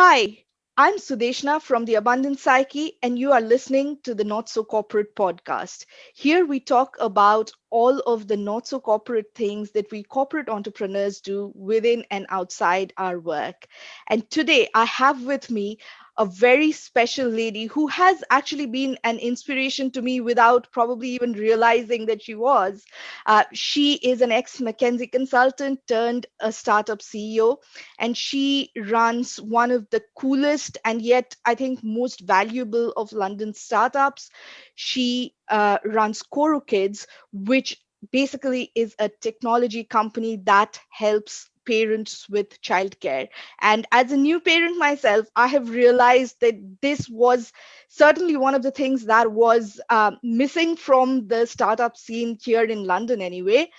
Hi, I'm Sudeshna from the Abundant Psyche, and you are listening to the Not So Corporate podcast. Here we talk about all of the not so corporate things that we corporate entrepreneurs do within and outside our work. And today I have with me a very special lady who has actually been an inspiration to me without probably even realizing that she was. She is an ex McKinsey consultant turned a startup CEO, and she runs one of the coolest and yet I think most valuable of London startups. She runs Koru Kids, which basically is a technology company that helps parents with childcare. And as a new parent myself, I have realized that this was certainly one of the things that was missing from the startup scene here in London, anyway.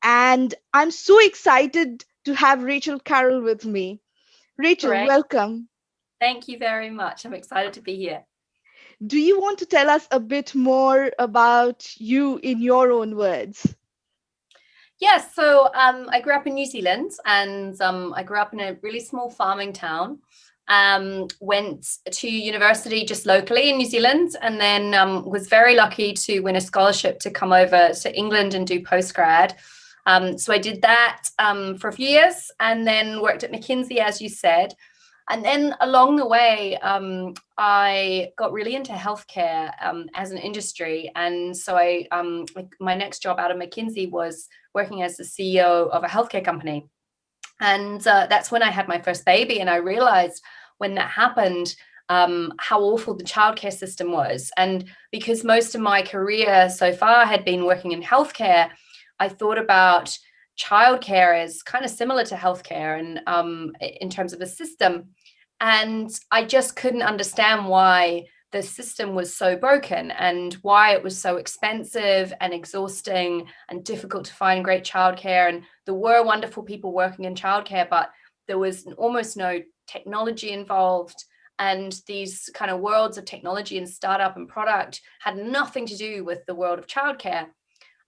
And I'm so excited to have Rachel Carrell with me. Rachel, Correct. welcome. Thank you very much. I'm excited to be here. Do you want to tell us a bit more about you in your own words? Yes, so I grew up in New Zealand and I grew up in a really small farming town. Went to university just locally in New Zealand and then was very lucky to win a scholarship to come over to England and do postgrad. So I did that for a few years and then worked at McKinsey, as you said. And then along the way, I got really into healthcare as an industry. And so my next job out of McKinsey was working as the CEO of a healthcare company. And that's when I had my first baby. And I realized when that happened, how awful the childcare system was. And because most of my career so far had been working in healthcare, I thought about childcare as kind of similar to healthcare and in terms of a system. And I just couldn't understand why the system was so broken and why it was so expensive and exhausting and difficult to find great childcare. And there were wonderful people working in childcare, but there was almost no technology involved. And these kind of worlds of technology and startup and product had nothing to do with the world of childcare.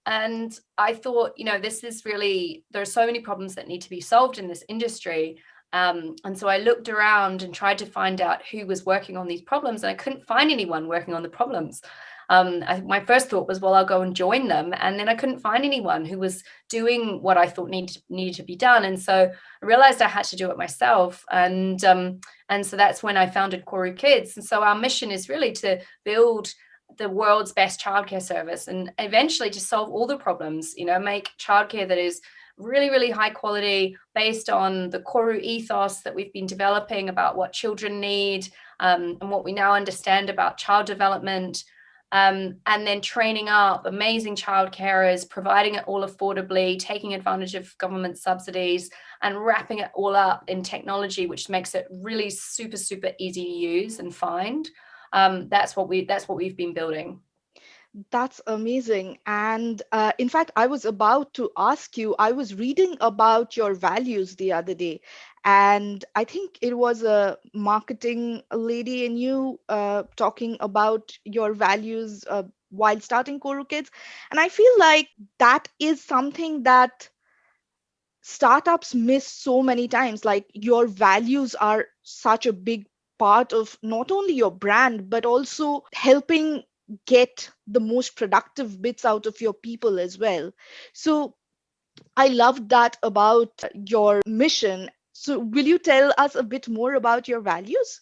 And I thought, this is really, there are so many problems that need to be solved in this industry. And so I looked around and tried to find out who was working on these problems, and I couldn't find anyone working on the problems. My first thought was, well, I'll go and join them. And then I couldn't find anyone who was doing what I thought needed to be done. And so I realized I had to do it myself. And so that's when I founded Koru Kids. And so our mission is really to build the world's best childcare service and eventually to solve all the problems, make childcare that is really, really high quality based on the Koru ethos that we've been developing about what children need and what we now understand about child development. And then training up amazing child carers, providing it all affordably, taking advantage of government subsidies and wrapping it all up in technology, which makes it really super, super easy to use and find. That's what we've been building. That's amazing. And in fact, I was about to ask you, I was reading about your values the other day, and I think it was a marketing lady in you talking about your values while starting Koru Kids. And I feel like that is something that startups miss so many times. Like your values are such a big part of not only your brand but also helping get the most productive bits out of your people as well. So I loved that about your mission. So will you tell us a bit more about your values?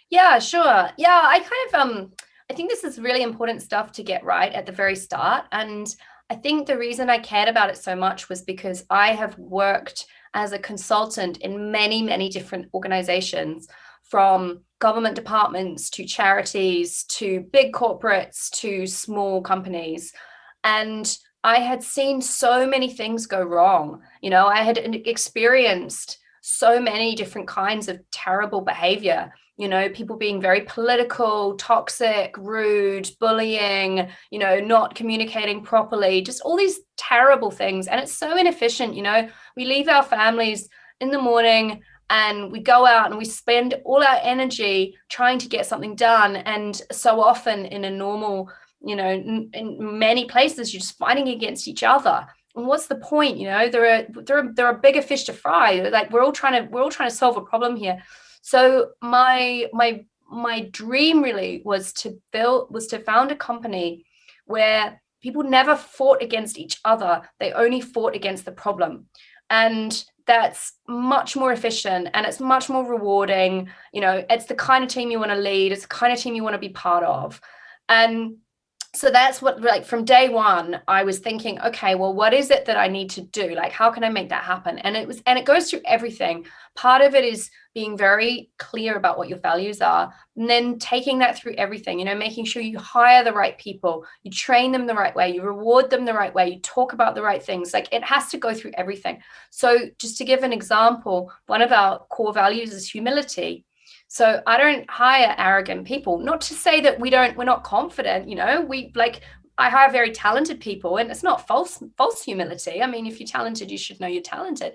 Yeah, sure. Yeah, I kind of I think this is really important stuff to get right at the very start. And I think the reason I cared about it so much was because I have worked as a consultant in many, many different organizations, from government departments to charities to big corporates to small companies. And I had seen so many things go wrong. I had experienced so many different kinds of terrible behavior, people being very political, toxic, rude, bullying, not communicating properly, just all these terrible things. And it's so inefficient. We leave our families in the morning and we go out and we spend all our energy trying to get something done. And so often in a normal, in many places, you're just fighting against each other. And what's the point? There are bigger fish to fry. Like we're all trying to solve a problem here. So my dream really was to found a company where people never fought against each other. They only fought against the problem. And that's much more efficient and it's much more rewarding. It's the kind of team you want to lead, it's the kind of team you want to be part of. And so that's what, like, from day one I was thinking, okay, well, what is it that I need to do? Like, how can I make that happen? And it goes through everything. Part of it is being very clear about what your values are, and then taking that through everything, making sure you hire the right people, you train them the right way, you reward them the right way, you talk about the right things. Like, it has to go through everything. So just to give an example, one of our core values is humility. So I don't hire arrogant people. Not to say that we're not confident, I hire very talented people, and it's not false humility. I mean, if you're talented, you should know you're talented.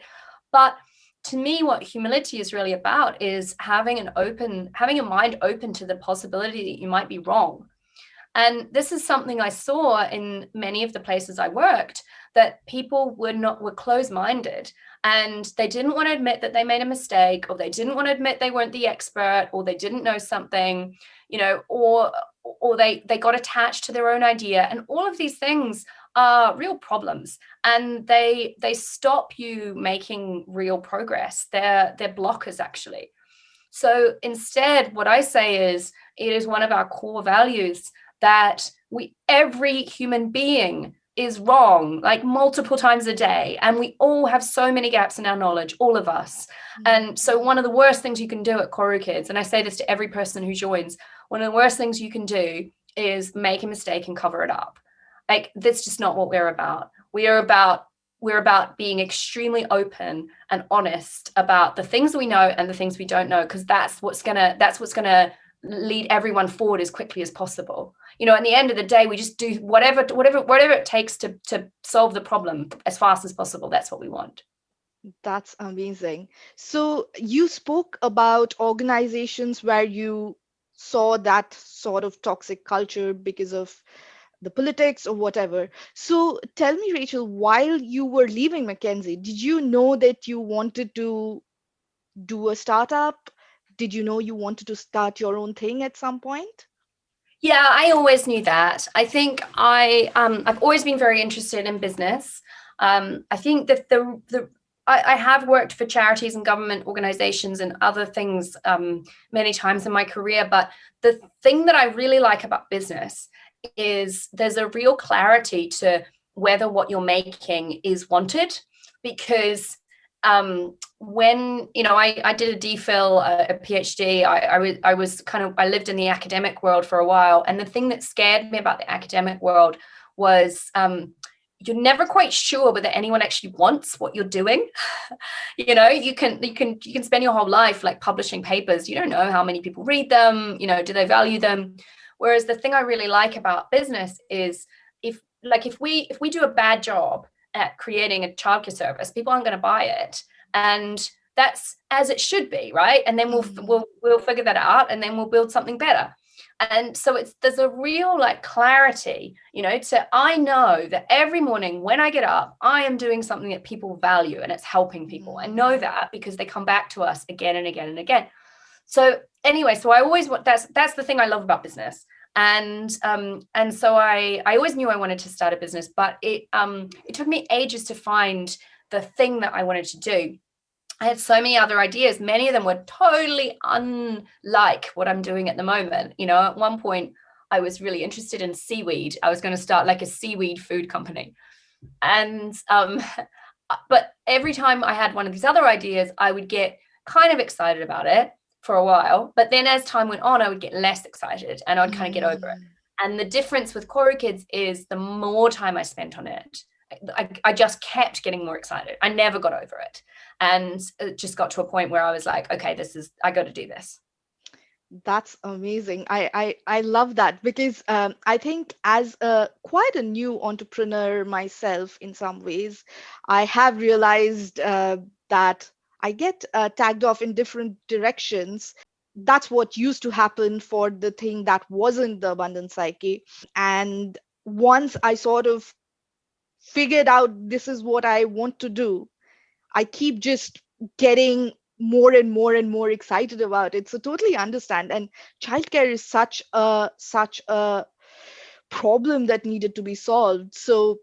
But to me, what humility is really about is having a mind open to the possibility that you might be wrong. And this is something I saw in many of the places I worked, that people were closed-minded, and they didn't want to admit that they made a mistake, or they didn't want to admit they weren't the expert, or they didn't know something, or they got attached to their own idea. And all of these things are real problems, and they stop you making real progress. They're blockers, actually. So instead, what I say is, it is one of our core values that every human being is wrong, like, multiple times a day, and we all have so many gaps in our knowledge, all of us. And so one of the worst things you can do at Koru Kids, and I say this to every person who joins, one of the worst things you can do is make a mistake and cover it up. Like, that's just not what we're about. We're about being extremely open and honest about the things we know and the things we don't know, because that's what's gonna lead everyone forward as quickly as possible. At the end of the day, we just do whatever it takes to solve the problem as fast as possible. That's what we want. That's amazing. So you spoke about organizations where you saw that sort of toxic culture because of the politics or whatever. So tell me, Rachel, while you were leaving McKinsey, did you know that you wanted to do a startup? Did you know you wanted to start your own thing at some point? Yeah, I always knew that. I think I've always been very interested in business. I think that I have worked for charities and government organizations and other things many times in my career, but the thing that I really like about business is there's a real clarity to whether what you're making is wanted. Because when I did a DPhil, a PhD, I lived in the academic world for a while, and the thing that scared me about the academic world was you're never quite sure whether anyone actually wants what you're doing. You can spend your whole life, like, publishing papers. You don't know how many people read them. Do they value them? Whereas the thing I really like about business is, if we do a bad job at creating a childcare service, people aren't going to buy it, and that's as it should be, right? And then we'll figure that out, and then we'll build something better. And so there's a real, like, clarity, I know that every morning when I get up, I am doing something that people value, and it's helping people. I know that because they come back to us again and again and again. So anyway, so I always want, that's the thing I love about business. And so I always knew I wanted to start a business, but it took me ages to find the thing that I wanted to do. I had so many other ideas. Many of them were totally unlike what I'm doing at the moment. At one point I was really interested in seaweed. I was going to start, like, a seaweed food company. And but every time I had one of these other ideas, I would get kind of excited about it for a while, but then as time went on, I would get less excited, and I'd kind of get over it. And the difference with Koru Kids is, the more time I spent on it, I just kept getting more excited. I never got over it, and it just got to a point where I was like, okay, I got to do this. That's amazing. I love that, because I think, as quite a new entrepreneur myself in some ways, I have realized that I get tagged off in different directions. That's what used to happen for the thing that wasn't the abundant psyche. And once I sort of figured out this is what I want to do, I keep just getting more and more and more excited about it. So totally understand. And childcare is such a problem that needed to be solved. So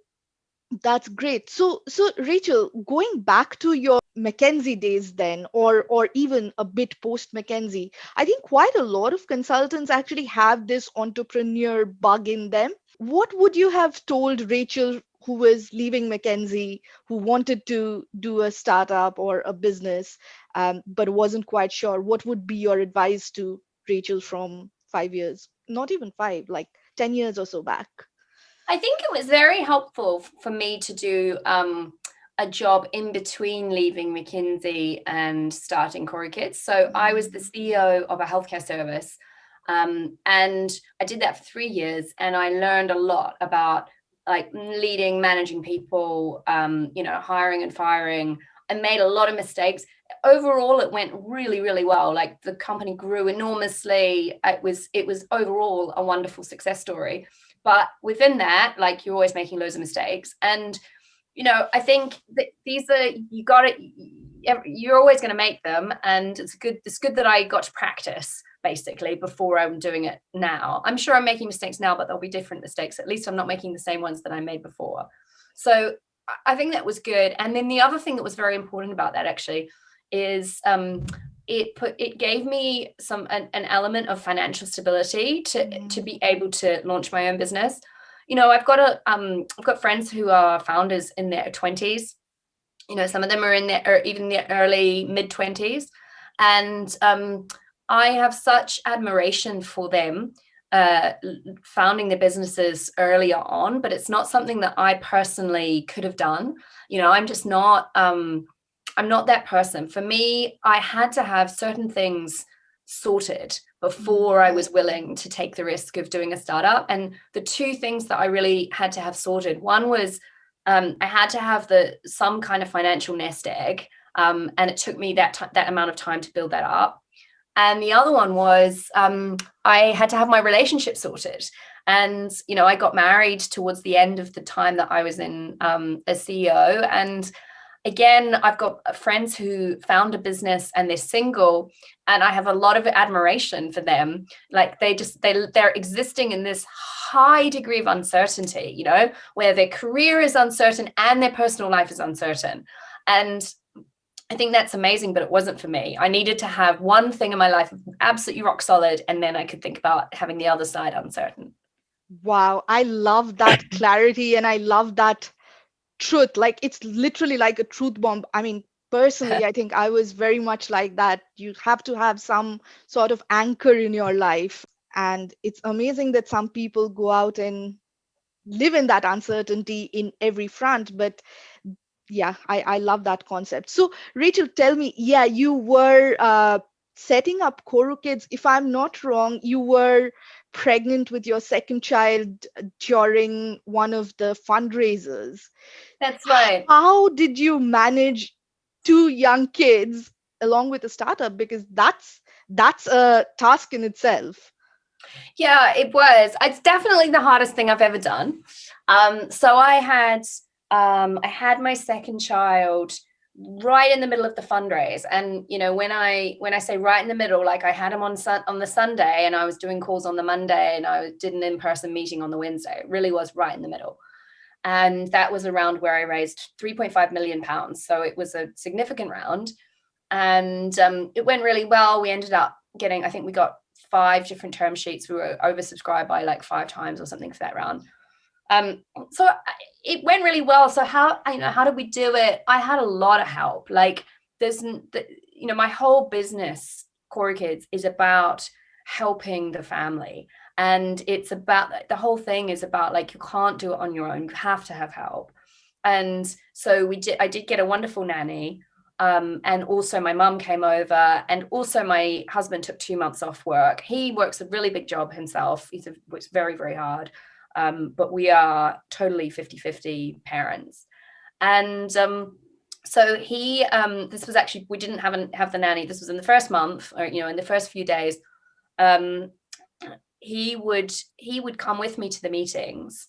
that's great. So Rachel, going back to your McKinsey days then, or even a bit post McKinsey, I think quite a lot of consultants actually have this entrepreneur bug in them. What would you have told Rachel who was leaving McKinsey, who wanted to do a startup or a business, but wasn't quite sure? What would be your advice to Rachel from 5 years, not even five, like 10 years or so back? I think it was very helpful for me to do a job in between leaving McKinsey and starting Koru Kids. So I was the CEO of a healthcare service, and I did that for 3 years, and I learned a lot about like leading, managing people, hiring and firing. I made a lot of mistakes. Overall, it went really, really well. Like the company grew enormously. It was overall a wonderful success story. But within that, like you're always making loads of mistakes. And, I think that these are, you're always going to make them. And it's good that I got to practice basically before I'm doing it now. I'm sure I'm making mistakes now, but there'll be different mistakes. At least I'm not making the same ones that I made before. So I think that was good. And then the other thing that was very important about that actually is it gave me an element of financial stability to be able to launch my own business. I've got friends who are founders in their 20s. Some of them are in their or even their early mid 20s, and I have such admiration for them founding their businesses earlier on, but it's not something that I personally could have done. I'm just not I'm not that person. For me, I had to have certain things sorted before I was willing to take the risk of doing a startup. And the two things that I really had to have sorted, one was I had to have some kind of financial nest egg, and it took me that amount of time to build that up. And the other one was I had to have my relationship sorted. And, I got married towards the end of the time that I was in as CEO. And again, I've got friends who found a business and they're single, and I have a lot of admiration for them. Like they're existing in this high degree of uncertainty, where their career is uncertain and their personal life is uncertain. And I think that's amazing, but it wasn't for me. I needed to have one thing in my life absolutely rock solid, and then I could think about having the other side uncertain. Wow, I love that clarity and I love that truth. Like it's literally like a truth bomb. I mean, personally, I think I was very much like that. You have to have some sort of anchor in your life. And it's amazing that some people go out and live in that uncertainty in every front. But yeah, I love that concept. So, Rachel, tell me, yeah, you were setting up Koru Kids. If I'm not wrong, you were pregnant with your second child during one of the fundraisers. That's right. How did you manage two young kids along with a startup? Because that's a task in itself. Yeah, it was. It's definitely the hardest thing I've ever done. So I had my second child right in the middle of the fundraise, and when I say right in the middle, like I had him on the Sunday, and I was doing calls on the Monday, and I did an in-person meeting on the Wednesday. It really was right in the middle, and that was around where I raised 3.5 million pounds. So it was a significant round, and it went really well. We ended up getting, I think we got 5 different term sheets. We were oversubscribed by like 5 times or something for that round. So it went really well. So how did we do it? I had a lot of help. Like my whole business, Koru Kids, is about helping the family. And it's about, the whole thing is about like, you can't do it on your own. You have to have help. And so I did get a wonderful nanny. And also my mum came over, and also my husband took 2 months off work. He works a really big job himself. He works very, very hard. But we are totally 50-50 parents. And so this was actually, we didn't have the nanny. This was in the first month, or, in the first few days. He would come with me to the meetings.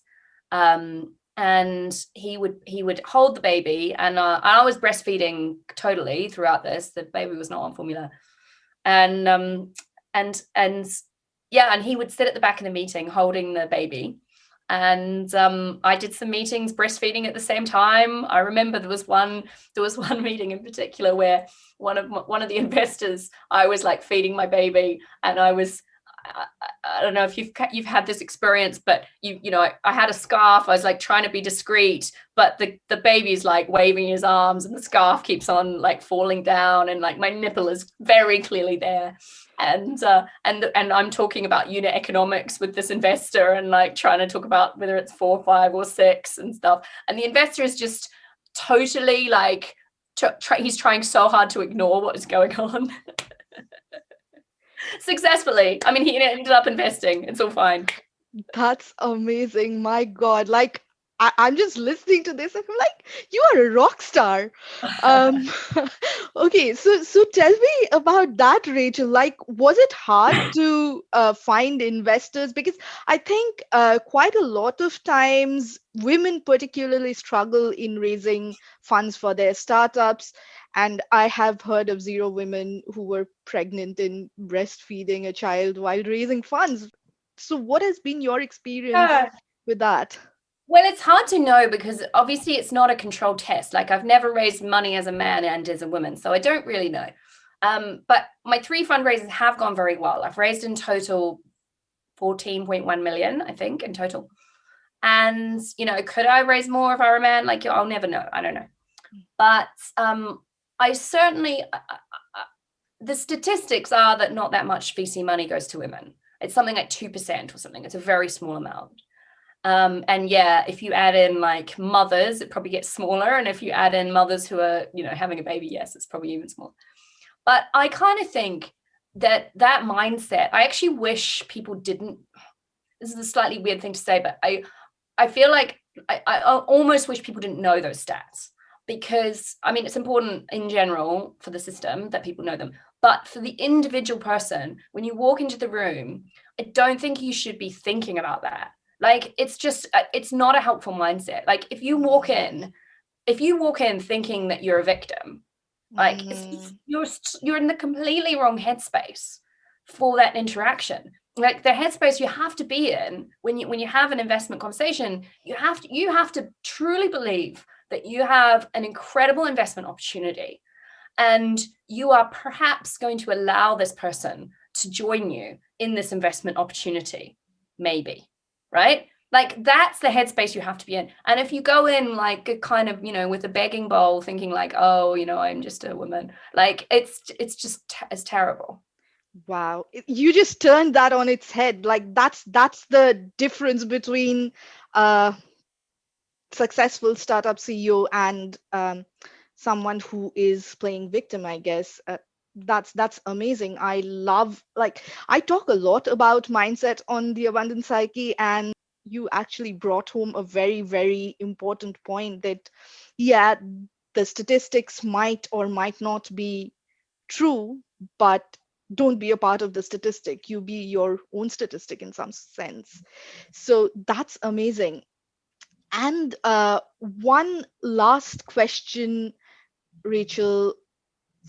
and he would hold the baby, and I was breastfeeding totally throughout this. The baby was not on formula, and and yeah, and he would sit at the back of the meeting holding the baby. And I did some meetings breastfeeding at the same time. I remember there was one meeting in particular where one of the investors, I was like feeding my baby, and I don't know if you've had this experience, but I had a scarf. I was like trying to be discreet, but the baby's like waving his arms, and the scarf keeps on like falling down, and like my nipple is very clearly there. And I'm talking about unit economics with this investor, and like trying to talk about whether it's 4, 5, or 6 and stuff. And the investor is just totally like he's trying so hard to ignore what is going on. Successfully. I mean, he ended up investing. It's all fine. That's amazing. My God. Like, I'm just listening to this and I'm like, you are a rock star. Um, okay, so tell me about that, Rachel. Like, was it hard to find investors? Because I think quite a lot of times women particularly struggle in raising funds for their startups. And I have heard of zero women who were pregnant and breastfeeding a child while raising funds. So, what has been your experience Yeah. with that? Well, it's hard to know because obviously it's not a controlled test. Like I've never raised money as a man and as a woman, so I don't really know. But my 3 fundraisers have gone very well. I've raised in total 14.1 million, I think, in total. And could I raise more if I were a man? Like I'll never know. I don't know. But I certainly, the statistics are that not that much VC money goes to women. It's something like 2% or something. It's a very small amount. And yeah, if you add in like mothers, it probably gets smaller. And if you add in mothers who are, having a baby, yes, it's probably even smaller. But I kind of think that mindset, I actually wish people didn't. This is a slightly weird thing to say, but I feel like I almost wish people didn't know those stats, because I mean, it's important in general for the system that people know them. But for the individual person, when you walk into the room, I don't think you should be thinking about that. Like, it's just, it's not a helpful mindset. Like, if you walk in thinking that you're a victim, like you're in the completely wrong headspace for that interaction. Like the headspace you have to be in when you have an investment conversation, you have to truly believe that you have an incredible investment opportunity, and you are perhaps going to allow this person to join you in this investment opportunity, maybe, right? Like that's the headspace you have to be in. And if you go in like kind of, with a begging bowl, thinking like, oh, I'm just a woman, like it's it's terrible. Wow, you just turned that on its head. Like that's the difference between uh successful startup CEO and someone who is playing victim, I guess. That's amazing. I love, like, I talk a lot about mindset on the Abundant Psyche, and you actually brought home a very, very important point that, yeah, the statistics might or might not be true, but don't be a part of the statistic. You be your own statistic in some sense. So that's amazing. And one last question, Rachel,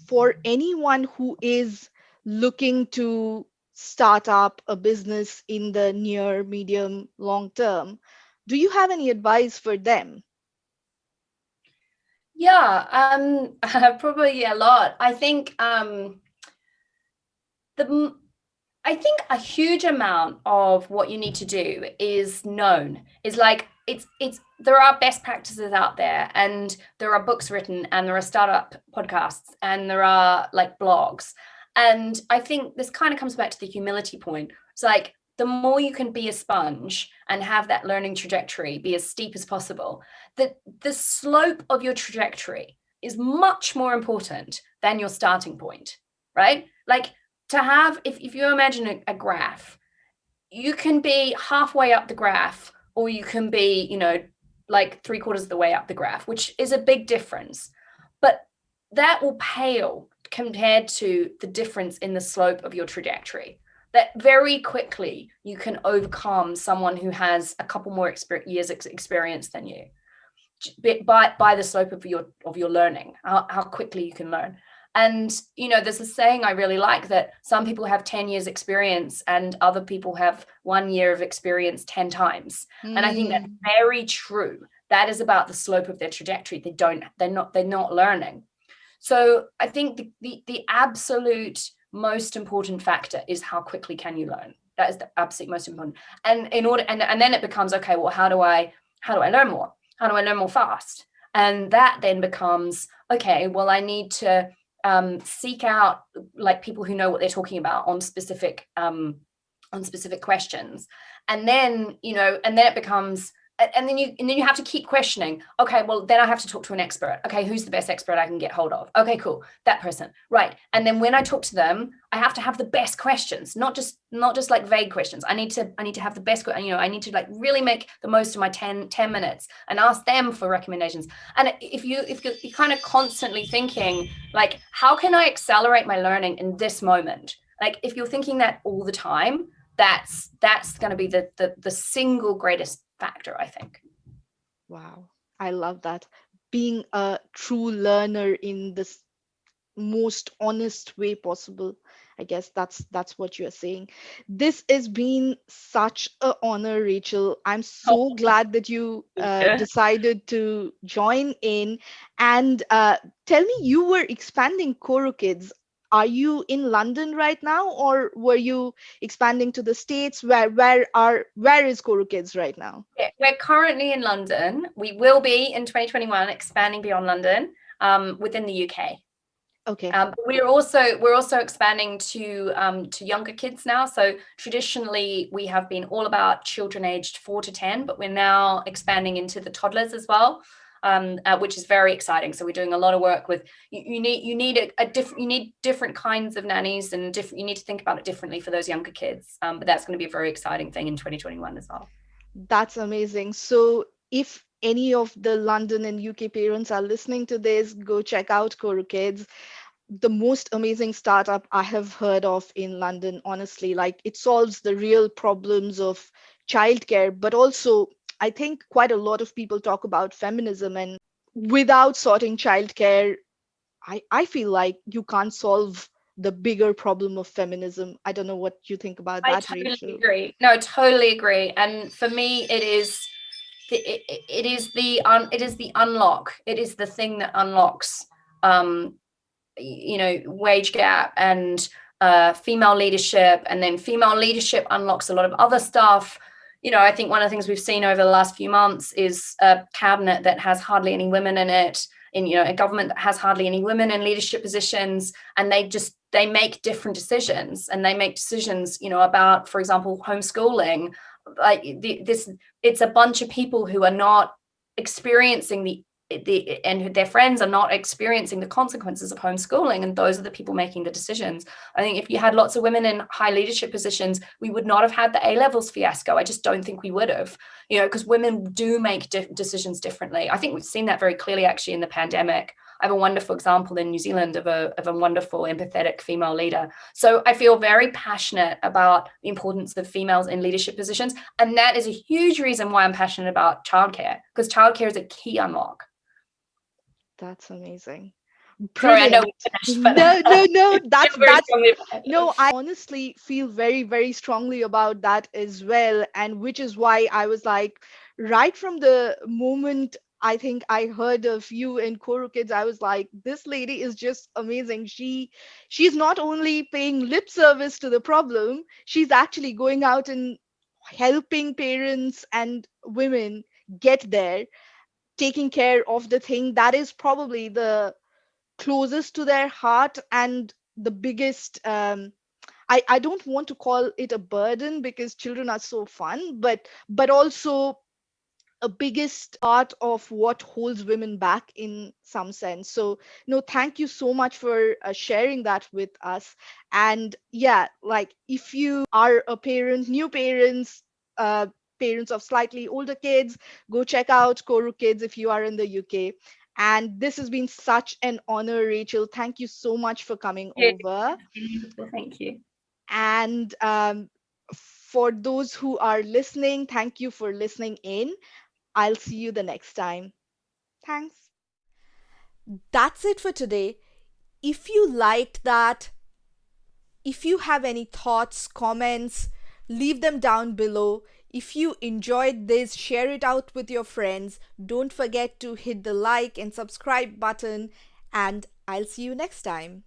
for anyone who is looking to start up a business in the near, medium, long term, do you have any advice for them? Yeah, probably a lot. The I think a huge amount of what you need to do is known. Is like it's there are best practices out there, and there are books written, and there are startup podcasts, and there are like blogs. And I think this kind of comes back to the humility point. It's like the more you can be a sponge and have that learning trajectory be as steep as possible, that the slope of your trajectory is much more important than your starting point, right? Like to have, if you imagine a graph, you can be halfway up the graph, or you can be, like 3/4 of the way up the graph, which is a big difference. But that will pale compared to the difference in the slope of your trajectory. that very quickly you can overcome someone who has a couple more years experience than you, by the slope of your learning, how quickly you can learn. And there's a saying I really like, that some people have 10 years experience and other people have 1 year of experience 10 times. And I think that's Mm, very true. That is about the slope of their trajectory. They're not learning. So I think the absolute most important factor is how quickly can you learn. That is the absolute most important. And then it becomes, okay, well, how do I learn more? How do I learn more fast? And that then becomes, okay, well, I need to seek out like people who know what they're talking about on specific questions. And then it becomes, and then you have to keep questioning. Okay, well, then I have to talk to an expert. Okay, who's the best expert I can get hold of? Okay, cool, that person, right? And then when I talk to them, I have to have the best questions, not just like vague questions. I need to have the best. I need to like really make the most of my 10 minutes and ask them for recommendations. And if you're kind of constantly thinking like, how can I accelerate my learning in this moment? Like if you're thinking that all the time, that's going to be the single greatest factor, I think. wow, I love that. Being a true learner in this most honest way possible. I guess that's what you're saying. This has been such a honor, Rachel. I'm Oh, so glad that you yeah. decided to join in. And tell me, you were expanding Koru Kids. Are you in London right now, or were you expanding to the States? Where is Koru Kids right now? Yeah, we're currently in London. We will be in 2021 expanding beyond London, within the UK. Okay. We're also expanding to younger kids now. So traditionally, we have been all about children aged 4 to 10, but we're now expanding into the toddlers as well, which is very exciting. So we're doing a lot of work with you need a different you need different kinds of nannies, and different you need to think about it differently for those younger kids. But that's going to be a very exciting thing in 2021 as well. That's amazing. So, if any of the London and UK parents are listening to this, go check out Koru Kids, the most amazing startup I have heard of in London, honestly. Like, it solves the real problems of childcare, but also, I think quite a lot of people talk about feminism, and without sorting childcare, I feel like you can't solve the bigger problem of feminism. I don't know what you think about I that, totally Rachel. agree. No, totally agree. And for me, it is the unlock. It is the thing that unlocks, um, wage gap and female leadership, and then female leadership unlocks a lot of other stuff. I think one of the things we've seen over the last few months is a cabinet that has hardly any women in it, in a government that has hardly any women in leadership positions, and they make different decisions, and they make decisions about, for example, homeschooling. Like this It's a bunch of people who are not experiencing and their friends are not experiencing the consequences of homeschooling, and those are the people making the decisions. I think if you had lots of women in high leadership positions, we would not have had the A levels fiasco. I just don't think we would have, because women do make decisions differently. I think we've seen that very clearly actually in the pandemic. I have a wonderful example in New Zealand of a wonderful empathetic female leader. So I feel very passionate about the importance of females in leadership positions, and that is a huge reason why I'm passionate about childcare, because childcare is a key unlock. That's amazing. Sorry, I know Brilliant. we finished, but No, no, no. I That's feel very that's strongly about it. no, I honestly feel very, very strongly about that as well. And which is why I was like, right from the moment I think I heard of you and Koru Kids, I was like, this lady is just amazing. She's not only paying lip service to the problem, she's actually going out and helping parents and women get there, taking care of the thing that is probably the closest to their heart and the biggest I don't want to call it a burden because children are so fun, but also a biggest part of what holds women back in some sense. So no, thank you so much for sharing that with us. And yeah, like if you are a parent, new parents, uh, parents of slightly older kids, go check out Koru Kids if you are in the UK. And this has been such an honor, Rachel. Thank you so much for coming Yeah, over. it's been wonderful. Thank you. And for those who are listening, thank you for listening in. I'll see you the next time. Thanks. That's it for today. If you liked that, if you have any thoughts, comments, leave them down below. If you enjoyed this, share it out with your friends. Don't forget to hit the like and subscribe button, and I'll see you next time.